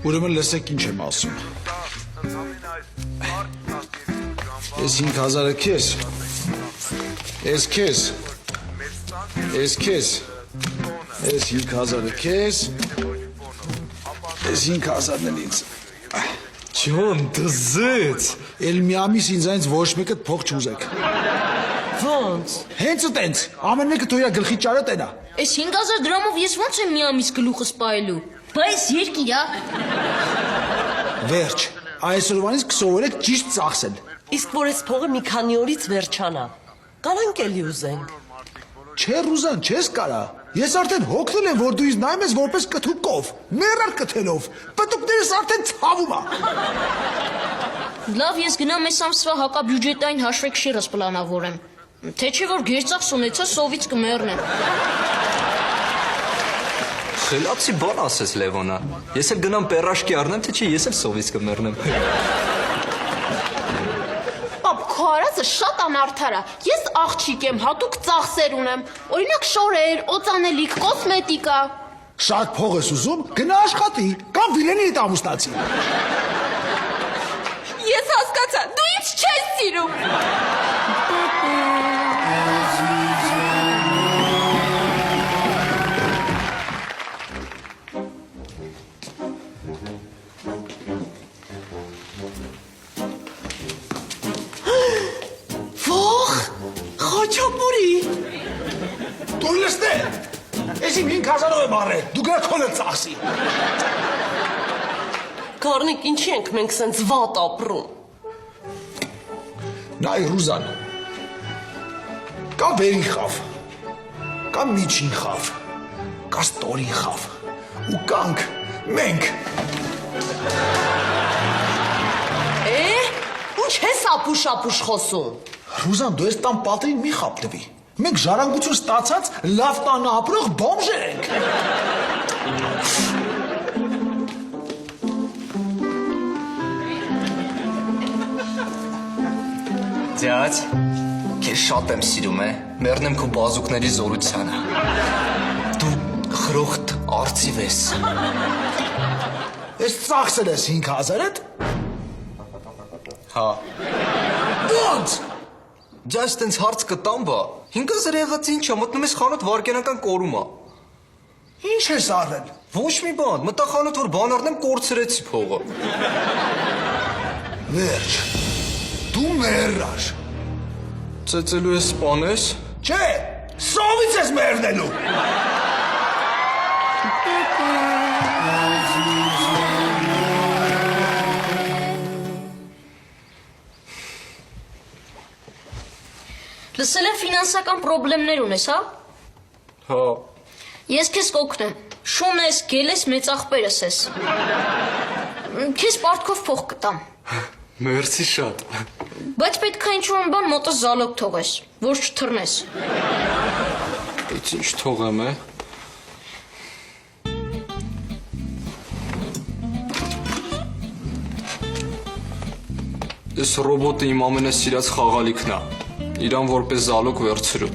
Ուրեմն լսեք ինչ եմ ասում։ Ես 5000-ը քեզ, ես քեզ, ես քեզ, ես 5000-ը քեզ, ես 5000-ն էլ ինձ։ Ջոն, դզեց։ Էլ մի ամիս ինձանից ոչ մեկը փող չուզեք։ Ոնց։ Հենց այտենց, ամեն մեկը թույրա գլխի ճարը տենա։ Այս 5000 դրամով ես ոնց եմ մի ամիս գլուխը սպայելու։ Բայց երկիրա։ Վերջ, այսօրվանից կսովորեք ճիշտ ծախսել։ Իսկ որ այս փողը մի քանի օրից վերջանա։ Կանանք էլի ուզենք։ Չէ Ռուզան, չես կարա։ Ես արդեն հոգնել եմ, որ դու ինձ նայում ես որպես կթուկով, մեռար կթելով, պտուկներս արդեն ցավում ա։ Լավ, ես գնամ այս ամսվա հակաբյուջետային հաշվեկշիռս պլանավորեմ։ Թե չէ որ գերծախս ունեցա սովից կմեռնեմ։ Խելացի բան ասես Լևոնա։ Ես էլ գնամ պերաշկի առնեմ, թե չէ ես էլ սովից կմեռնեմ։ Պապ, քո արածը շատ անարդար է։ Ես աղջիկ եմ, հատուկ ծախսեր ունեմ։ Օրինակ շորեր, օծանելիք, կոսմետիկա։ Շատ փող ես ուզում, գնա աշխատի, կամ Վիլենի հետ ամուսնացի։ Ես հասկացա, դու ինձ չես սիրում։ Խաչապուրի։ Դու լսնե, ես իմ 5000-ով եմ առել, դու գա քոնը ծախսի։ Կարնիկ, ինչի ենք մենք սենց վատ ապրում։ Նայ Ռուզան, կա վերին խավ, կա միջին խավ, կա ստորին խավ, ու կանք մենք։ Ինչ ես ապուշ խոսում։ Ռուզան, դու ես տան պատրին մի խապտվի։ Մենք ժառանգություն ստացած լավ տանը ապրող բոմժեր ենք։ Ձյաց, քեզ շատ եմ սիրում, մեռնեմ քո բազուկների զորությանը։ Դու խրոխտ արծիվ ես։ Ես ծախսել ես 5000-դ։ Հա։ Ոնց։ Ձյաց տենց հարց կտամ բա։ 5000 եղած ինչա, մտնում ես խանութ վարկենական կորում ա։ Ինչ ես առել։ Ոչ մի բան, մտա խանութ որ բան առնեմ կորցրեցի փողը։ Վերջ, դու մեռար։ Ծեծելու ես սպանես։ Չէ, սովից ես մեռնելու։ Լսել եմ ֆինանսական պրոբլեմներ ունես, հա։ Հա։ Ես քեզ կօգնեմ։ Շուն ես, գել ես, մեծ աղբերս ես։ Քեզ պարտքով փող կտամ։ Մերսի շատ։ Բայց պետք է ինչ-որ բան մոտը զալոգ թողես, որ չթռնես։ Բայց ինչ թողեմ, Ես ռոբոտը իմ ամենասիրած խաղալիքն է։ Իրան որպես զալոգ վերցրու։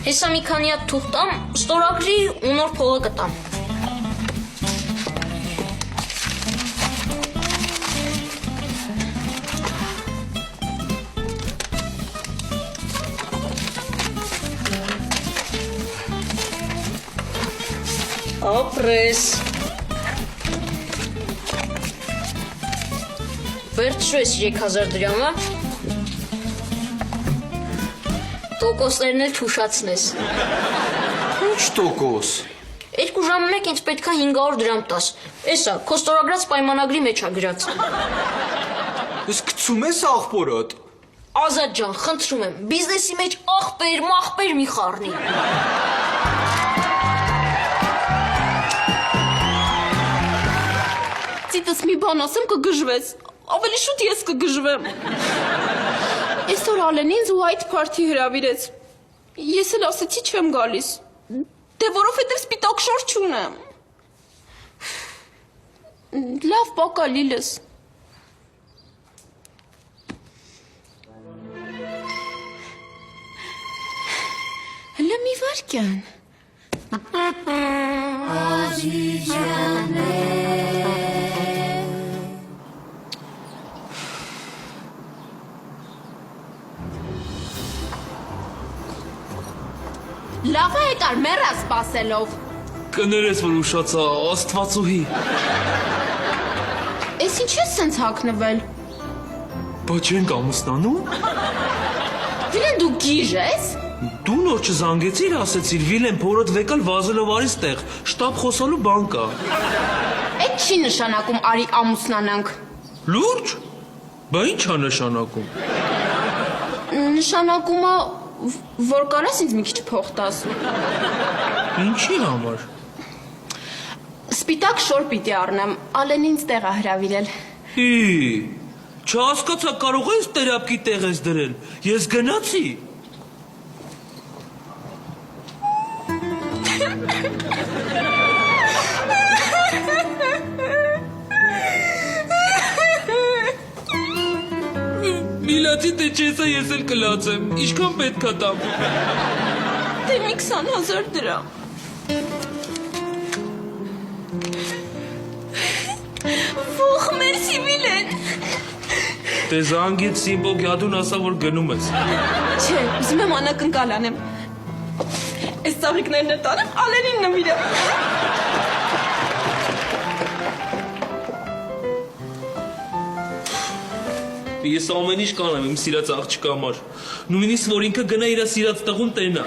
Հեսա մի քանի հատ թուղթ տամ, ստորագրի ու նոր փողը կտամ։ Ապրես։ Վերջու ես 3000 դրամը։ Տոկոսներն էլ չուշացնես։ Ինչ տոկոս։ 2 ժամը մեկ ինձ պետք է 500 դրամ տաս։ Էսա, քո ստորագրած պայմանագրի մեջ ա գրած։ Ես գցում ես աղբորդ։ Ազատ ջան, խնդրում եմ, բիզնեսի մեջ աղբեր մի խառնի։ Ծիտս մի բան ասեմ կգժվես, ավելի շուտ ես կգժվեմ։ Այսօր Ալեն ինձ white party հրավիրեց։ Ես էլ ասեցի չեմ գալիս։ Դե որովհետև սպիտակ շոր չունեմ։ Լավ, պակա լիլս։ Հլը մի վարկյան։ Լավ է եկար մեռա սպասելով։ Կներես, որ ուշացա, աստվածուհի։ Էս ինչ ես սենց հակնվել։ Բա չենք ամուսնանում։ Վիլեն դու գիժ ես։ Դու նոր չզանգեցիր, ասեցիր, Վիլեն փորոդ վեկալ վազելով արի ստեղ, շտապ խոսալու բան կա։ Էդ չի նշանակում արի ամուսնանանք։ Լուրջ։ Բա ինչ է նշանակում։ Նշանակում է, որ կարաս ինձ մի քիչ փող տաս։ Ինչի համար։ Սպիտակ շոր պիտի առնեմ, Ալեն ինձ տեղ է հրավիրել։ Հի, չհասկացա, կարող ես տերապկի տեղ ես դրել։ Ես գնացի։ Միլացի թե չեսա ես էլ կլացեմ, ինչքան պետք է տամ։ Դե մի 20,000 դրամ։ Ոխ, մերսի Վիլեն։ Դե զանգեց Սիմբոկ յադուն ասա, որ գնում ես։ Չէ, ուզում եմ անակնկալ անեմ։ Այս ծաղիկներն էլ տանեմ, Ալենին նվիրեմ։ Ես ամեն ինչ կանեմ իմ սիրած աղջկա համար։ Նույնիսկ որ ինքը գնա իր սիրած տեղում տենա։